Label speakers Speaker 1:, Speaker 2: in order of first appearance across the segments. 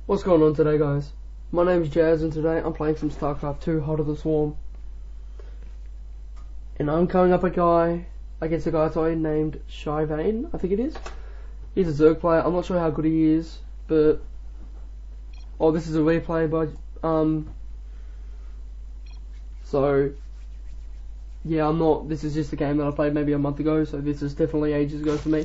Speaker 1: What's going on today, guys? My name is Jazz, and today I'm playing some Starcraft 2 Heart of the Swarm. And I'm coming up against a guy named Shyvayne, I think it is. He's a Zerg player. I'm not sure how good he is, but this is a replay, but so yeah, this is just a game that I played maybe a month ago, so this is definitely ages ago for me.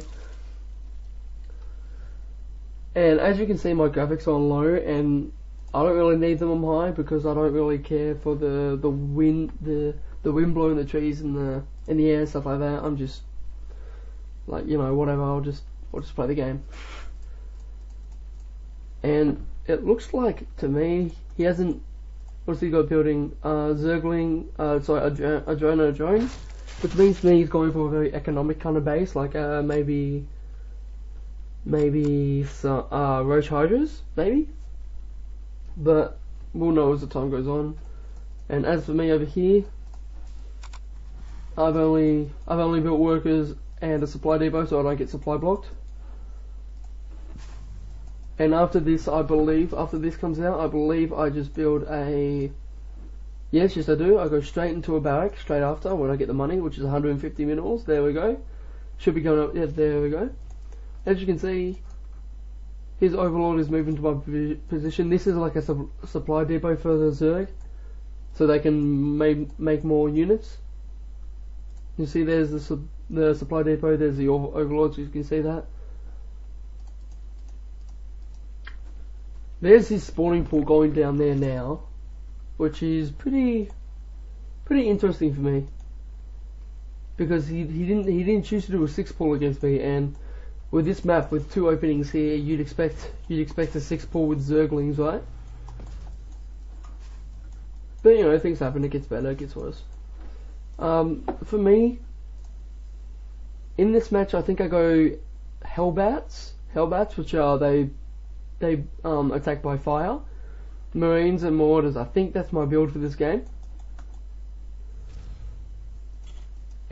Speaker 1: And as you can see, my graphics are on low, and I don't really need them on high because I don't really care for the wind blowing the trees in the air and stuff like that. I'm just like, whatever. I'll just play the game. And it looks like to me he hasn't. What's he got building? Zergling. A drone and a drone, which means to me he's going for a very economic kind of base, like maybe some Roach Hydras, maybe, but we'll know as the time goes on. And as for me over here, I've only built workers and a supply depot so I don't get supply blocked. And after this comes out, I believe I just build a, yes I do, I go straight into a barrack straight after when I get the money, which is 150 minerals. There we go, should be going up, yeah, there we go. As you can see, his overlord is moving to my position. This is like a supply depot for the Zerg, so they can make more units. You see there's the supply depot, there's the overlord, so you can see that. There's his spawning pool going down there now, which is pretty interesting for me, because he didn't choose to do a 6 pool against me, and with this map with 2 openings here, you'd expect a 6 pool with Zerglings, right? But things happen. It gets better, it gets worse. For me, in this match, I think I go Hellbats, which are they attack by fire. Marines and Marauders. I think that's my build for this game.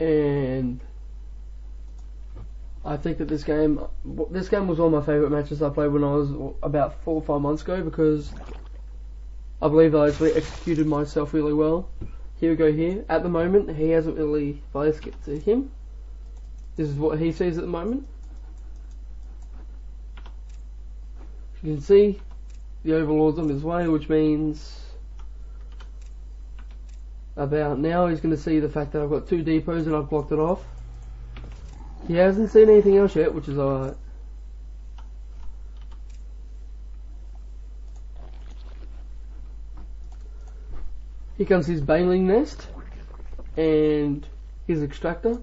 Speaker 1: And I think that this game was one of my favourite matches I played when I was about 4 or 5 months ago, because I believe I actually executed myself really well. Here we go here. At the moment, he hasn't really, if I just get to him, this is what he sees at the moment. You can see the Overlord's on his way, which means about now he's going to see the fact that I've got 2 depots and I've blocked it off. He hasn't seen anything else yet, which is alright. Here comes his baneling nest and his extractor,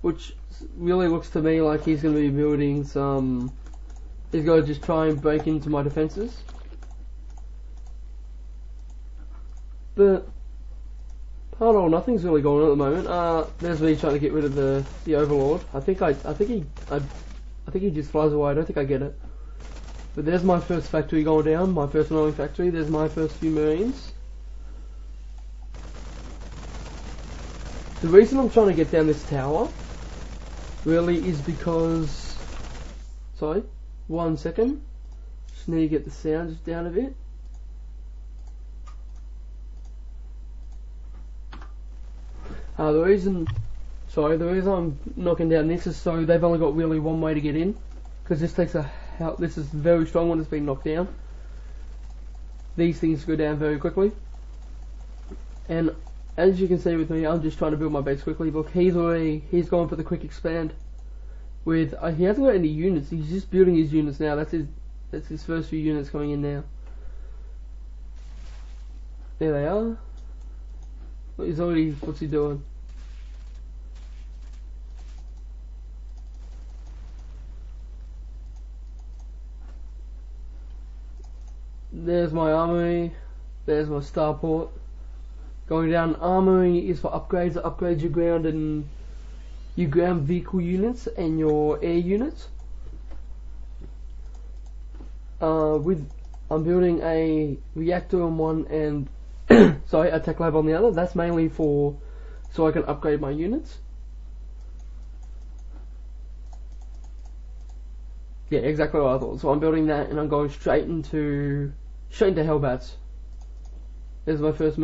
Speaker 1: which really looks to me like he's going to be building some. He's going to just try and break into my defences. But oh, nothing's really going on at the moment. There's me trying to get rid of the Overlord. I think he just flies away. I don't think I get it. But there's my first factory going down. My first milling factory. There's my first few Marines. The reason I'm trying to get down this tower really is because. Sorry, 1 second. Just need to get the sounds down a bit. The reason I'm knocking down this is so they've only got really one way to get in, because this is very strong when it's been knocked down. These things go down very quickly, and as you can see with me, I'm just trying to build my base quickly. Look, he's going for the quick expand. With he hasn't got any units. He's just building his units now. That's his first few units coming in now. There they are. What's he doing? There's my armory. There's my starport. Going down, armory is for upgrades. It upgrades your ground vehicle units and your air units. I'm building a reactor on one and sorry, a tech lab on the other. That's mainly so I can upgrade my units. Yeah, exactly what I thought. So I'm building that, and I'm going straight into Hellbats. There's my first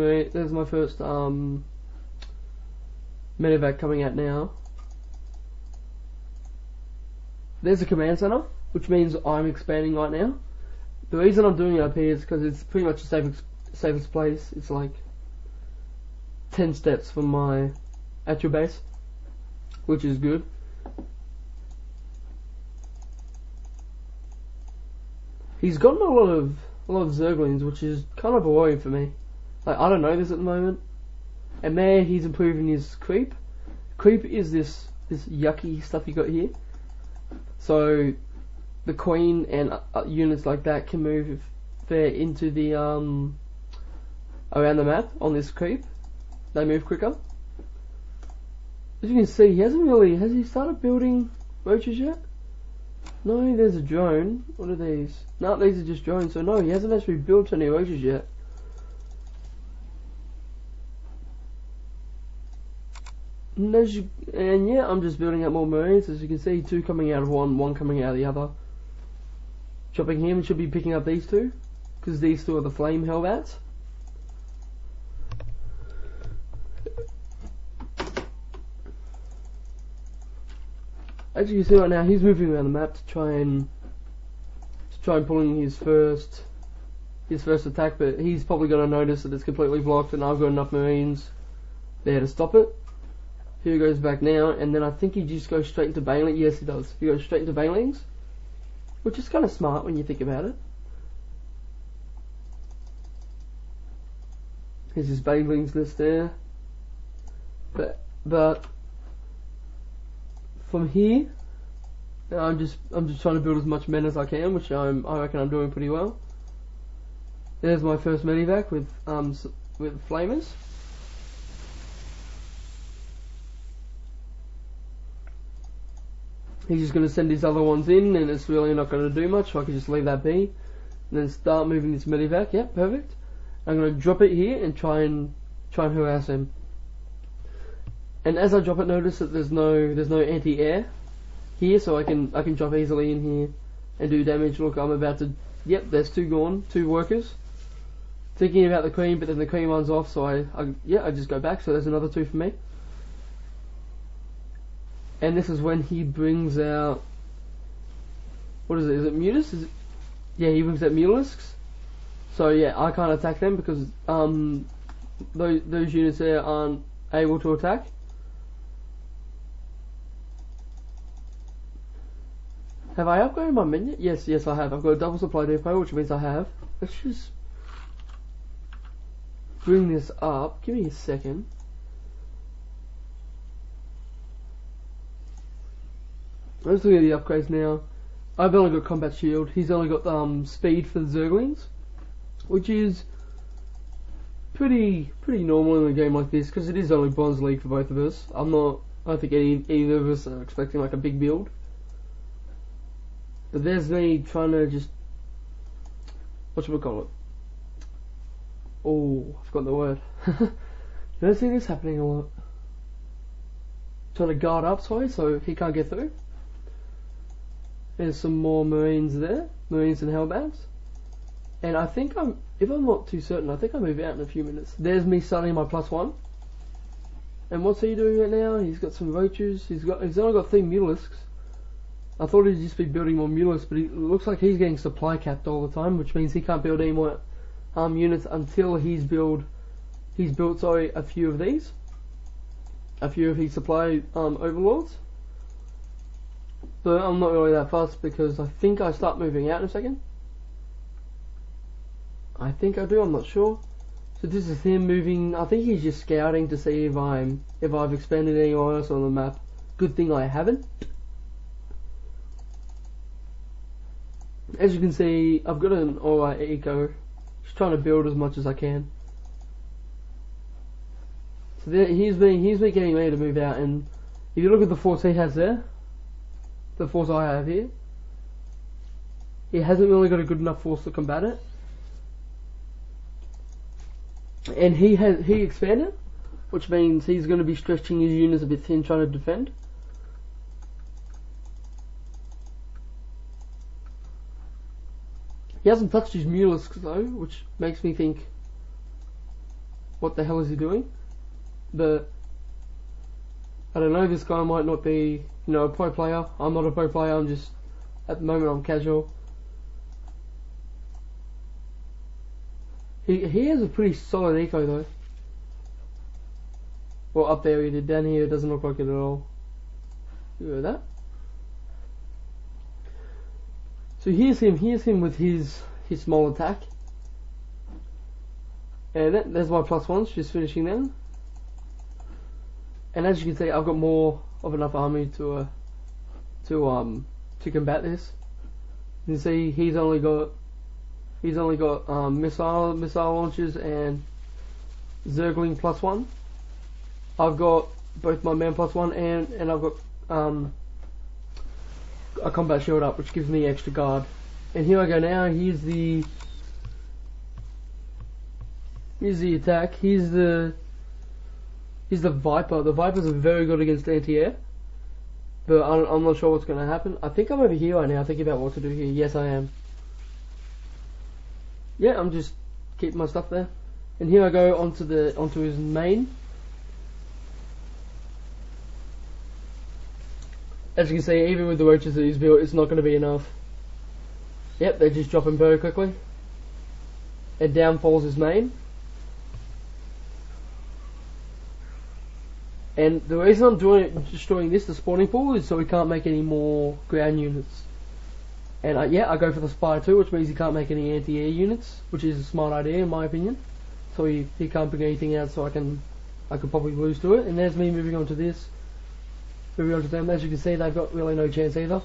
Speaker 1: medevac coming out now. There's a command center, which means I'm expanding right now. The reason I'm doing it up here is because it's pretty much the safest place. It's like 10 steps from my actual base, which is good. He's gotten a lot of Zerglings, which is kind of a worry for me. Like, I don't know this at the moment. And there, he's improving his creep. Creep is this yucky stuff you got here. So the queen and units like that can move if they're into the around the map on this creep. They move quicker. As you can see, has he started building roaches yet? No, there's a drone. What are these? No, these are just drones. So no, he hasn't actually built any roaches yet. And yeah, I'm just building up more marines. As you can see, 2 coming out of one coming out of the other. Chopping him, should be picking up these 2, because these 2 are the flame hellbats. As you can see right now, he's moving around the map to try and pulling his first attack, but he's probably going to notice that it's completely blocked, and I've got enough marines there to stop it. Here he goes back now, and then I think he just goes straight into Baneling. Yes, he does. He goes straight into Banelings, which is kind of smart when you think about it. Here's his Banelings list there. But from here, I'm just trying to build as much men as I can, which I reckon I'm doing pretty well. There's my first medevac with flamers. He's just going to send his other ones in, and it's really not going to do much, so I can just leave that be. And then start moving this medevac. Yep, perfect. I'm going to drop it here and try and harass him. And as I drop it, notice that there's no anti-air here, so I can drop easily in here and do damage. Look, I'm about to. Yep, there's 2 gone, 2 workers. Thinking about the queen, but then the queen runs off, so I just go back. So there's another 2 for me. And this is when he brings out, what is it? Is it Mutas? Yeah, he brings out Mulisks. So yeah, I can't attack them because those units there aren't able to attack. Have I upgraded my minion? Yes, I have. I've got a double supply depot, which means I have. Let's just bring this up. Give me a second. Let's look at the upgrades now. I've only got combat shield. He's only got speed for the Zerglings, which is pretty normal in a game like this because it is only Bronze League for both of us. I don't think either of us are expecting like a big build. But there's me trying to just whatchamacallit. Oh, I forgot the word. You don't see this happening a lot. Trying to guard up, so he can't get through. There's some more marines there, marines and hellbats. And I think if I'm not too certain, I think I'll move out in a few minutes. There's me starting my +1. And what's he doing right now? He's got some roaches. He's only got 3 mulisks. I thought he'd just be building more mulisks, but it looks like he's getting supply capped all the time, which means he can't build any more units until he's built a few of these. A few of his supply overlords. But I'm not really that fast because I think I start moving out in a second. I think I do, I'm not sure. So this is him moving. I think he's just scouting to see if I've expanded anywhere else on the map. Good thing I haven't. As you can see, I've got an alright eco. Just trying to build as much as I can. So there, he's been getting ready to move out, and if you look at the force he has there, the force I have here, he hasn't really got a good enough force to combat it. And he expanded, which means he's going to be stretching his units a bit thin trying to defend. He hasn't touched his Mutalisk though, which makes me think, what the hell is he doing? But I don't know, this guy might not be, a pro player. I'm not a pro player, at the moment I'm casual. He has a pretty solid eco though. Well, up there he did, down here it doesn't look like it at all. You hear that? So here's him with his small attack. And there's my +1s, just finishing them. And as you can see, I've got more of enough army to combat this. You can see he's only got missile launchers and Zergling +1. I've got both my man +1 and I've got a combat shield up, which gives me extra guard. And here I go now. Here's the attack. Here's the Viper. The Vipers are very good against anti-air, but I'm not sure what's going to happen. I think I'm over here right now thinking about what to do here. Yes, I am. Yeah, I'm just keeping my stuff there. And here I go onto his main. As you can see, even with the roaches that he's built, it's not going to be enough. Yep, they just drop him very quickly. And down falls his main. And the reason I'm destroying the spawning pool, is so he can't make any more ground units. And I go for the Spire too, which means he can't make any anti-air units, which is a smart idea in my opinion. So he can't bring anything out, so I could probably lose to it. And there's me moving on to this. Moving on to them. As you can see, they've got really no chance either.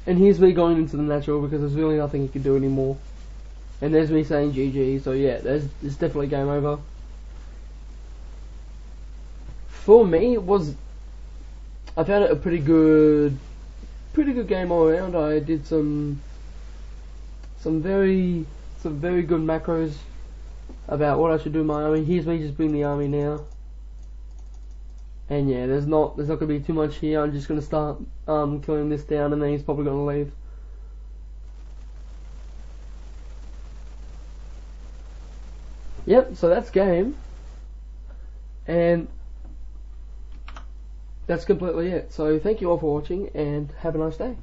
Speaker 1: And here's me going into the natural because there's really nothing he can do anymore. And there's me saying GG, so yeah, it's definitely game over. For me, I found it a pretty good game all around. I did some very good macros about what I should do in my army. Here's me just bring the army now. And yeah, there's not going to be too much here. I'm just going to start killing this down, and then he's probably going to leave. Yep, so that's game. And that's completely it. So thank you all for watching, and have a nice day.